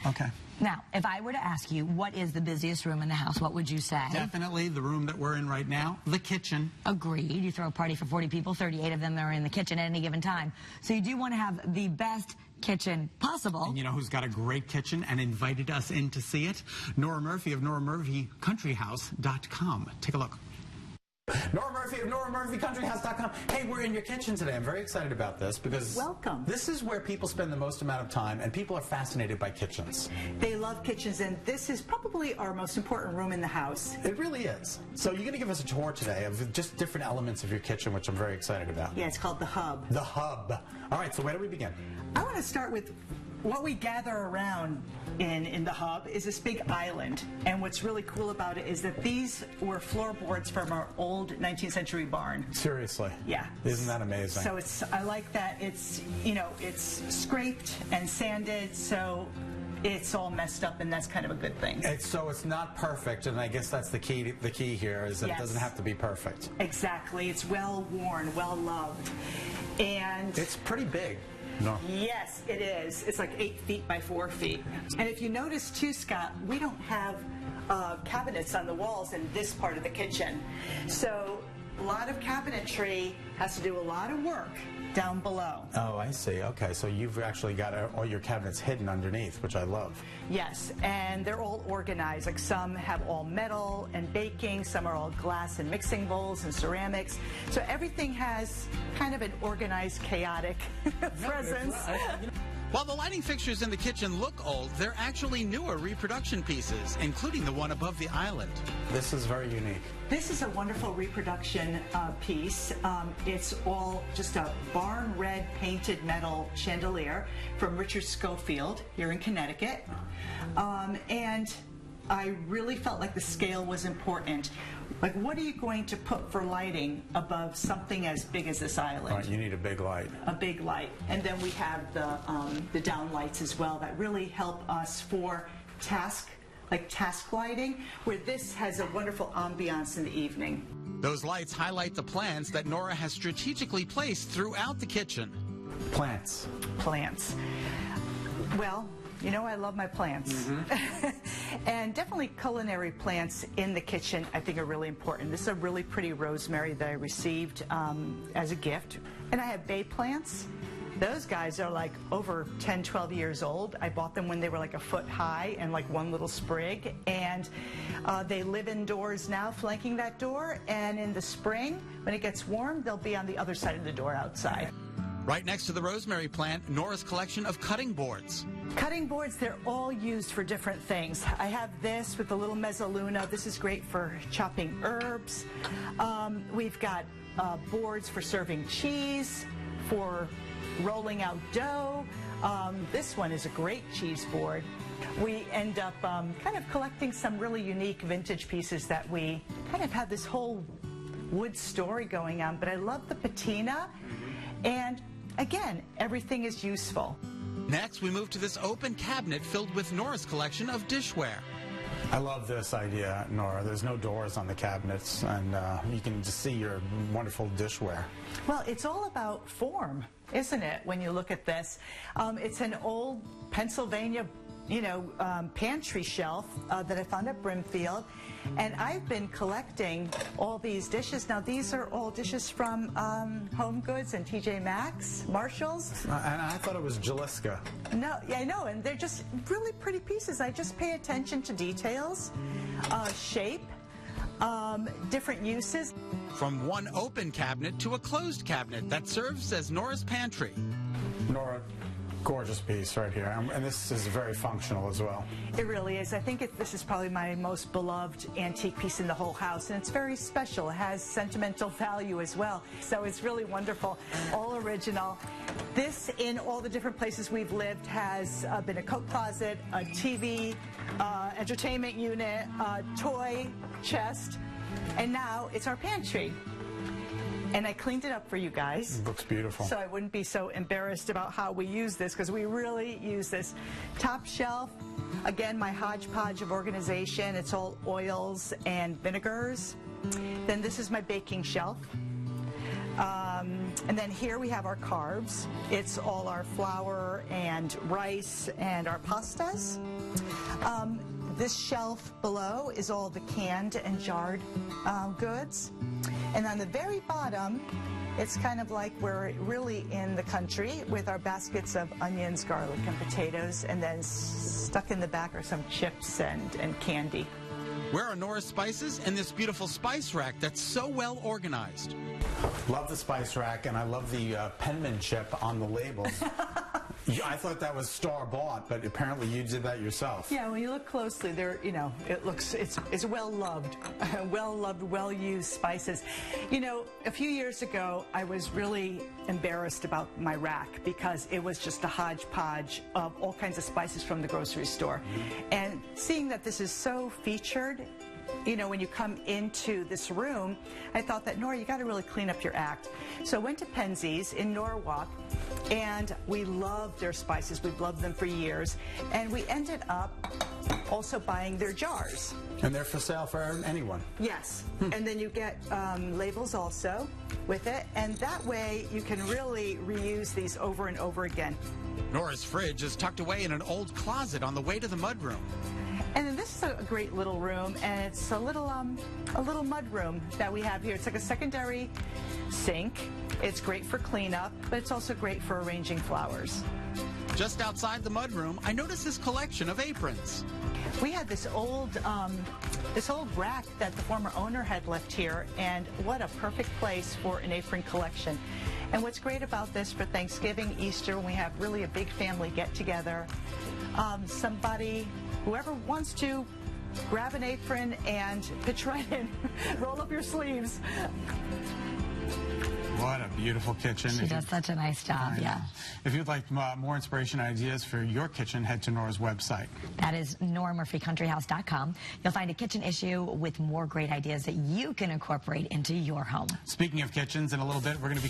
Okay. Now, if I were to ask you, what is the busiest room in the house, what would you say? Definitely the room that we're in right now, the kitchen. Agreed. You throw a party for 40 people, 38 of them are in the kitchen at any given time. So you do want to have the best kitchen possible. And you know who's got a great kitchen and invited us in to see it? Nora Murphy of NoraMurphyCountryHouse.com. Take a look. Nora Murphy of NoraMurphyCountryHouse.com. Hey, we're in your kitchen today. I'm very excited about this because welcome. This is where people spend the most amount of time, and people are fascinated by kitchens. They love kitchens, and this is probably our most important room in the house. It really is. So you're going to give us a tour today of just different elements of your kitchen, which I'm very excited about. Yeah, it's called the hub. The hub. All right, so where do we begin? I want to start with what we gather around in the hub is this big island, and what's really cool about it is that these were floorboards from our old 19th century barn. Seriously? Yeah. Isn't that amazing? So I like that it's, you know, it's scraped and sanded, so it's all messed up, and that's kind of a good thing. So it's not perfect, and I guess that's the key here is that It doesn't have to be perfect. Exactly. It's well worn, well loved, and it's pretty big. No. Yes, it is. It's like 8 feet by 4 feet. And if you notice too, Scott, we don't have cabinets on the walls in this part of the kitchen. So a lot of cabinetry has to do a lot of work down below. Oh, I see. Okay, so you've actually got all your cabinets hidden underneath, which I love. Yes, and they're all organized. Like some have all metal and baking, some are all glass and mixing bowls and ceramics. So everything has kind of an organized, chaotic presence. While the lighting fixtures in the kitchen look old, they're actually newer reproduction pieces, including the one above the island. This is very unique. This is a wonderful reproduction piece. It's all just a barn red painted metal chandelier from Richard Schofield here in Connecticut. And I really felt like the scale was important. Like, what are you going to put for lighting above something as big as this island? Right, you need a big light. A big light. And then we have the down lights as well that really help us for task lighting, where this has a wonderful ambiance in the evening. Those lights highlight the plants that Nora has strategically placed throughout the kitchen. Plants. Plants. Well, you know I love my plants. Mm-hmm. And definitely culinary plants in the kitchen I think are really important. This is a really pretty rosemary that I received as a gift. And I have bay plants. Those guys are like over 10, 12 years old. I bought them when they were like a foot high and like one little sprig. And they live indoors now, flanking that door. And in the spring, when it gets warm, they'll be on the other side of the door outside. Right next to the rosemary plant, Nora's collection of cutting boards. Cutting boards, they're all used for different things. I have this with the little mezzaluna. This is great for chopping herbs. We've got boards for serving cheese, for rolling out dough. This one is a great cheese board. We end up kind of collecting some really unique vintage pieces that we kind of have this whole wood story going on, but I love the patina, and again, everything is useful. Next, we move to this open cabinet filled with Nora's collection of dishware. I love this idea, Nora. There's no doors on the cabinets, and you can just see your wonderful dishware. Well, it's all about form, isn't it, when you look at this? It's an old Pennsylvania, pantry shelf that I found at Brimfield, and I've been collecting all these dishes. Now, these are all dishes from Home Goods and TJ Maxx, Marshalls. And I thought it was Jaliska. No, yeah, I know, and they're just really pretty pieces. I just pay attention to details, shape, different uses. From one open cabinet to a closed cabinet that serves as Nora's pantry. Nora, gorgeous piece right here, and this is very functional as well. It really is. I think this is probably my most beloved antique piece in the whole house, and it's very special. It has sentimental value as well, so it's really wonderful. All original. This, in all the different places we've lived, has been a coat closet, a TV, entertainment unit, a toy chest, and now it's our pantry. And I cleaned it up for you guys. It looks beautiful. So I wouldn't be so embarrassed about how we use this, because we really use this. Top shelf, again, my hodgepodge of organization. It's all oils and vinegars. Then this is my baking shelf. And then here we have our carbs. It's all our flour and rice and our pastas. This shelf below is all the canned and jarred goods. And on the very bottom, it's kind of like we're really in the country with our baskets of onions, garlic, and potatoes, and then stuck in the back are some chips and candy. Where are Nora's spices and this beautiful spice rack that's so well organized? Love the spice rack, and I love the penmanship on the labels. I thought that was store-bought, but apparently you did that yourself. Yeah, when you look closely, it's well-loved, well-loved, well-used spices. You know, a few years ago, I was really embarrassed about my rack because it was just a hodgepodge of all kinds of spices from the grocery store. And seeing that this is so featured, you know, when you come into this room, I thought that, Nora, you got to really clean up your act. So I went to Penzeys in Norwalk, and we loved their spices. We've loved them for years. And we ended up also buying their jars. And they're for sale for anyone. Yes. And then you get labels also with it. And that way you can really reuse these over and over again. Nora's fridge is tucked away in an old closet on the way to the mudroom. And then this is a great little room, and it's a little mud room that we have here. It's like a secondary sink. It's great for cleanup, but it's also great for arranging flowers. Just outside the mudroom, I noticed this collection of aprons. We had this old rack that the former owner had left here, and what a perfect place for an apron collection. And what's great about this for Thanksgiving, Easter, when we have really a big family get-together, whoever wants to, grab an apron and pitch right in. Roll up your sleeves. What a beautiful kitchen. She does such a nice job, yeah. If you'd like more inspiration ideas for your kitchen, head to Nora's website. That is NoraMurphyCountryHouse.com. You'll find a kitchen issue with more great ideas that you can incorporate into your home. Speaking of kitchens, in a little bit, we're going to be